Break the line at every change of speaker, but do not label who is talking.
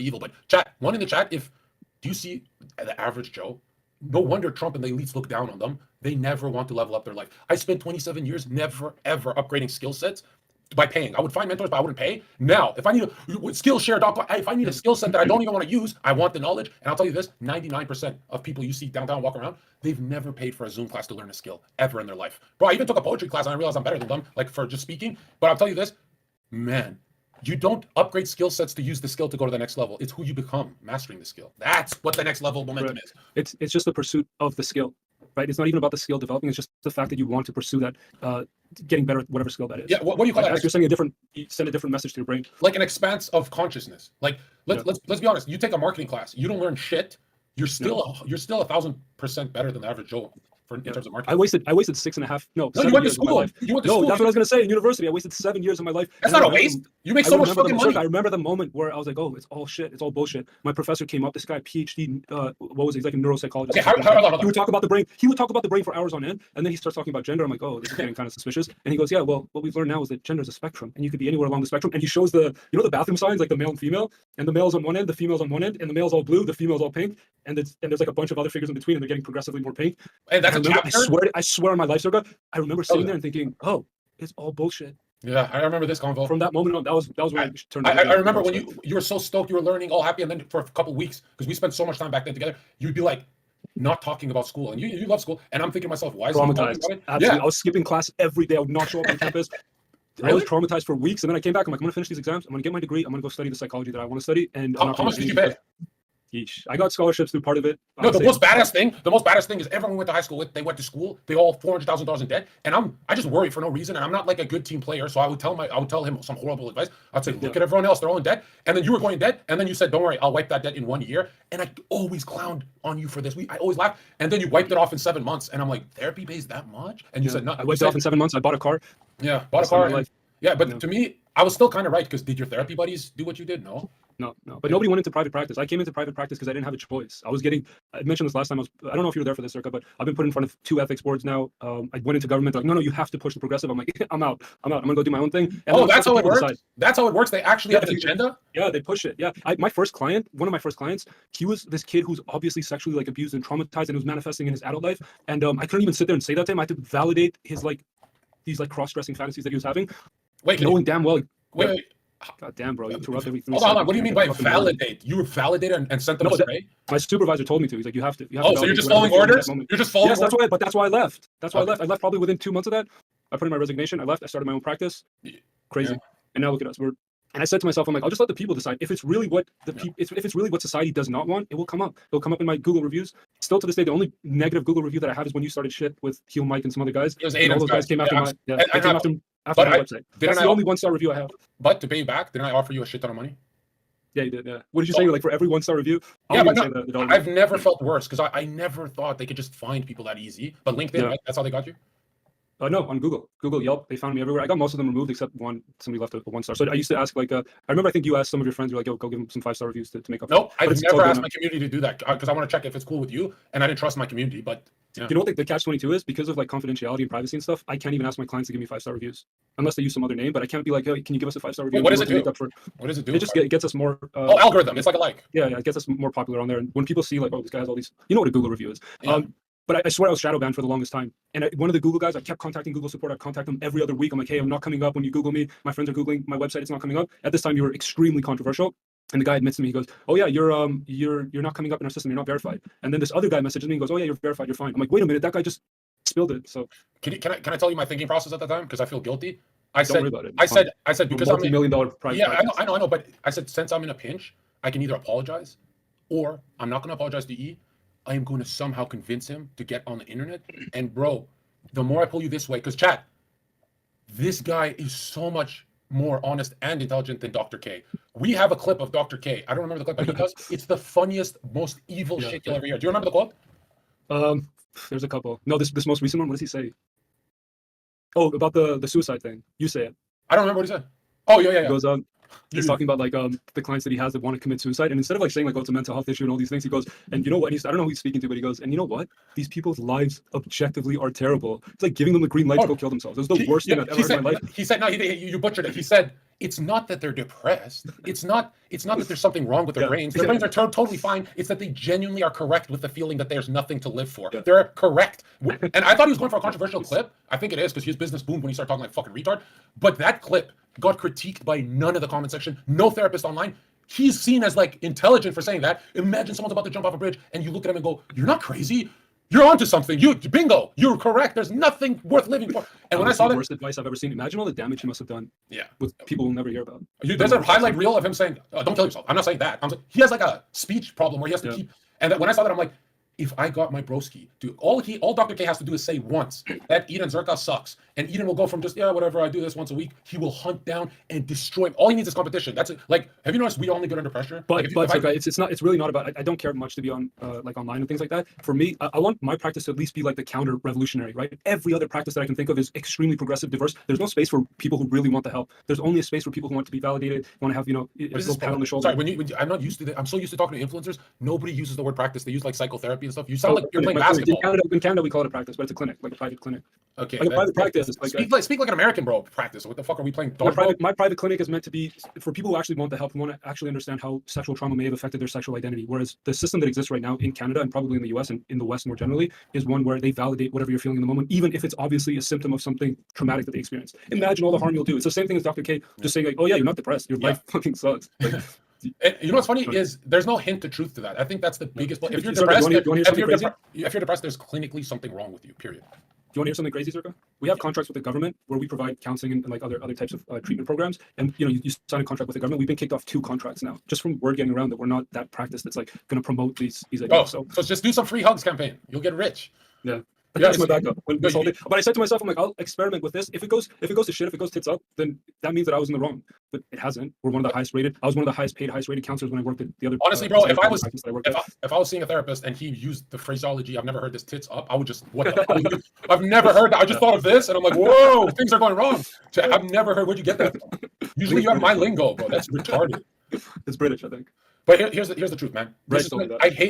evil. But chat, one in the chat, if do you see the average Joe? No wonder Trump and the elites look down on them. They never want to level up their life. I spent 27 years never ever upgrading skill sets by paying. I would find mentors, but I wouldn't pay. Now, if I need a Skillshare.com, if I need a skill set that I don't even want to use, I want the knowledge. And I'll tell you this: 99% of people you see downtown walk around, they've never paid for a Zoom class to learn a skill ever in their life. Bro, I even took a poetry class and I realized I'm better than them, like for just speaking. But I'll tell you this, man. You don't upgrade skill sets to use the skill to go to the next level. It's who you become mastering the skill. That's what the next level momentum is.
It's just the pursuit of the skill, right? It's not even about the skill developing. It's just the fact that you want to pursue that, getting better at whatever skill that is.
Yeah, what do you call that?
You're send a different message to your brain.
Like an expanse of consciousness. Like let's be honest. You take a marketing class, you don't learn shit. You're still 1,000% better than the average Joe. In terms of marketing.
I wasted 6.5. No,
you went to school. You went to school.
That's what I was gonna say. In university, I wasted 7 years of my life.
That's not a waste. You make so much fucking money.
I remember the moment where I was like, "Oh, it's all shit. It's all bullshit." My professor came up. This guy, PhD, what was he? He's like a neuropsychologist.
Okay,
he would talk about the brain. He would talk about the brain for hours on end, and then he starts talking about gender. I'm like, "Oh, this is getting kind of suspicious." And he goes, "Yeah, well, what we've learned now is that gender is a spectrum, and you could be anywhere along the spectrum." And he shows the bathroom signs, like the male and female, and the male's on one end, the female's on one end, and the male's all blue, the female's all pink, and there's like a bunch of other figures in between, and they're getting progressively more pink.
And that's a chapter.
I swear on my life, Serga, I remember sitting there and thinking, "Oh, it's all bullshit."
Yeah, I remember this convo.
From that moment on, that was when I turned.
I remember when you were so stoked, you were learning, all happy, and then for a couple of weeks, because we spent so much time back then together, you'd be like, not talking about school, and you love school, and I'm thinking to myself, why is he talking about it?
Absolutely. Yeah. I was skipping class every day. I would not show up on campus. Really? I was traumatized for weeks, and then I came back. I'm like, I'm gonna finish these exams. I'm gonna get my degree. I'm gonna go study the psychology that I want to study. And
how much did you pay?
Yeesh. I got scholarships through part of it.
No, the most badass thing is everyone went to high school with, they went to school, they all $400,000 in debt, and I just worry for no reason, and I'm not like a good team player, so I would tell him some horrible advice. I'd say, look at everyone else, they're all in debt, and then you were going in debt, and then you said, don't worry, I'll wipe that debt in 1 year, and I always clowned on you for this. I always laughed, and then you wiped it off in 7 months, and I'm like, therapy pays that much? And you said, no.
I wiped it off in 7 months. I bought a car.
Yeah, bought a car. Yeah, but to me, I was still kind of right, because did your therapy buddies do what you did? No.
But nobody went into private practice. I came into private practice because I didn't have a choice. I mentioned this last time. I don't know if you were there for this, Serga, but I've been put in front of 2 ethics boards now. I went into government. Like, no, you have to push the progressive. I'm like, I'm out. I'm gonna go do my own thing.
And that's how it works. That's how it works. They actually have an agenda.
Yeah, they push it. Yeah, one of my first clients, he was this kid who's obviously sexually like abused and traumatized, and it was manifesting in his adult life. And I couldn't even sit there and say that to him. I had to validate his these cross-dressing fantasies that he was having. Knowing damn well.
Wait.
God damn, bro! You interrupt every 3
seconds. Hold on. What do you mean by validate? You were validated and sent them astray?
My supervisor told me to. He's like, you have to.
So you're just following orders? You're just following orders?
That's why I left. I left probably within 2 months of that. I put in my resignation. I left. I started my own practice. Crazy. Yeah. And now look at us. And I said to myself, I'm like, I'll just let the people decide. If it's really what if it's really what society does not want, it will come up. It'll come up in my Google reviews. Still to this day, the only negative Google review that I have is when you started shit with Heel Mike and some other guys.
It was
all those guys came after my after my website. That's the only 1-star review I have.
But to pay you back, didn't I offer you a shit ton of money?
Yeah, you did. Yeah. What did you say? Like for every 1-star review?
Yeah, but I've never felt worse because I never thought they could just find people that easy. But LinkedIn, right? That's how they got you?
No, on Google, Yelp, they found me everywhere. I got most of them removed except one. Somebody left a 1-star. So I used to ask I remember I think you asked some of your friends, you're like, yo, go give them some 5-star reviews to make up.
No, I've never asked my community to do that because I want to check if it's cool with you, and I didn't trust my community. But
you know what the catch-22 is? Because of confidentiality and privacy and stuff, I can't even ask my clients to give me 5-star reviews unless they use some other name. But I can't be like, hey, can you give us a 5-star review?
Wait, what does it do? What does it do?
It just gets us more.
Algorithm. It's like a like.
Yeah, it gets us more popular on there. And when people see oh, this guy has all these, you know what a Google review is. Yeah. But I swear I was shadow banned for the longest time. And one of the Google guys, I kept contacting Google support. I'd contact them every other week. I'm like, hey, I'm not coming up when you Google me. My friends are Googling my website. It's not coming up. At this time, you were extremely controversial. And the guy admits to me, he goes, oh yeah, you're not coming up in our system. You're not verified. And then this other guy messages me and goes, oh yeah, you're verified. You're fine. I'm like, wait a minute, that guy just spilled it. So
can I tell you my thinking process at the time? Because I feel guilty. I
Don't worry about it.
I said because I'm
$multi-million price.
Yeah, I know. But I said, since I'm in a pinch, I can either apologize or I'm not going to apologize to E. I am going to somehow convince him to get on the internet. And bro, the more I pull you this way, because chat, this guy is so much more honest and intelligent than Dr. K. We have a clip of Dr. K. I don't remember the clip, but he does. It's the funniest, most evil shit you'll ever hear. Do you remember the quote?
There's a couple. No, this most recent one. What does he say? Oh, about the suicide thing. You say it.
I don't remember what he said. Oh yeah.
He goes, He's talking about like the clients that he has that want to commit suicide, and instead of like saying like, oh, it's a mental health issue and all these things, he goes, and you know what? And he's, I don't know who he's speaking to, but he goes, and you know what? These people's lives objectively are terrible. It's like giving them the green light to go kill themselves. It was the worst thing I've ever heard in my life.
He said, no, you butchered it. He said, it's not that they're depressed. It's not that there's something wrong with their brains. Their brains are totally fine. It's that they genuinely are correct with the feeling that there's nothing to live for. They're correct. And I thought he was going for a controversial clip. I think it is, because his business boomed when he started talking like fucking retard. But that clip got critiqued by none of the comment section. No therapist online. He's seen as like intelligent for saying that. Imagine someone's about to jump off a bridge and you look at him and go, you're not crazy. You're onto something. Bingo. You're correct. There's nothing worth living for. And when I saw that,
worst advice I've ever seen. Imagine all the damage he must have done.
Yeah,
with people we'll never hear about.
There's a highlight reel of him saying, "Don't kill yourself." I'm not saying that. He has like a speech problem where he has to keep. And when I saw that, I'm like, if I got my broski, dude, all Dr. K has to do is say once that Eden Zerka sucks, and Eden will go from just whatever, I do this once a week. He will hunt down and destroy him. All he needs is competition. That's it. Like, have you noticed we only get under pressure?
But it's really not about. I don't care much to be on like online and things like that. For me, I want my practice to at least be like the counter revolutionary, right? Every other practice that I can think of is extremely progressive, diverse. There's no space for people who really want the help. There's only a space for people who want to be validated, want to have a little pat on the shoulder.
Sorry, when I'm not used to that. I'm so used to talking to influencers. Nobody uses the word practice. They use like psychotherapy and stuff. You sound like you're playing basketball.
In Canada, we call it a practice, but it's a clinic, like a private clinic.
Okay,
like a private practice.
Speak like an American, bro. Practice. What the fuck are we playing?
My private clinic is meant to be for people who actually want the help, who want to actually understand how sexual trauma may have affected their sexual identity. Whereas the system that exists right now in Canada and probably in the US and in the West more generally is one where they validate whatever you're feeling in the moment, even if it's obviously a symptom of something traumatic that they experienced. Imagine all the harm you'll do. It's the same thing as Dr. K just saying like, oh yeah, you're not depressed. Your life fucking sucks. Like,
and you know what's funny is there's no hint of truth to that. I think that's the biggest. If you're depressed, there's clinically something wrong with you. Period.
Do you want to hear something crazy, Zerka? We have contracts with the government where we provide counseling and like other types of treatment programs. And you sign a contract with the government. We've been kicked off 2 contracts now, just from word getting around that we're not that practice that's like going to promote these ideas.
So just do some free hugs campaign. You'll get rich.
Yeah. That's my backup. But I said to myself, I'm like, I'll experiment with this. If it goes to shit, if it goes tits up, then that means that I was in the wrong. But it hasn't. We're one of the highest rated. I was one of the highest paid, highest rated counselors when I worked at the other.
Honestly, bro, if I was seeing a therapist and he used the phraseology, I've never heard this tits up, I would just I've never heard that. I just thought of this and I'm like, whoa, things are going wrong. I've never heard. Where'd you get that from? Usually you have my lingo, bro. That's retarded.
It's British, I think.
But here's the truth, man. I hate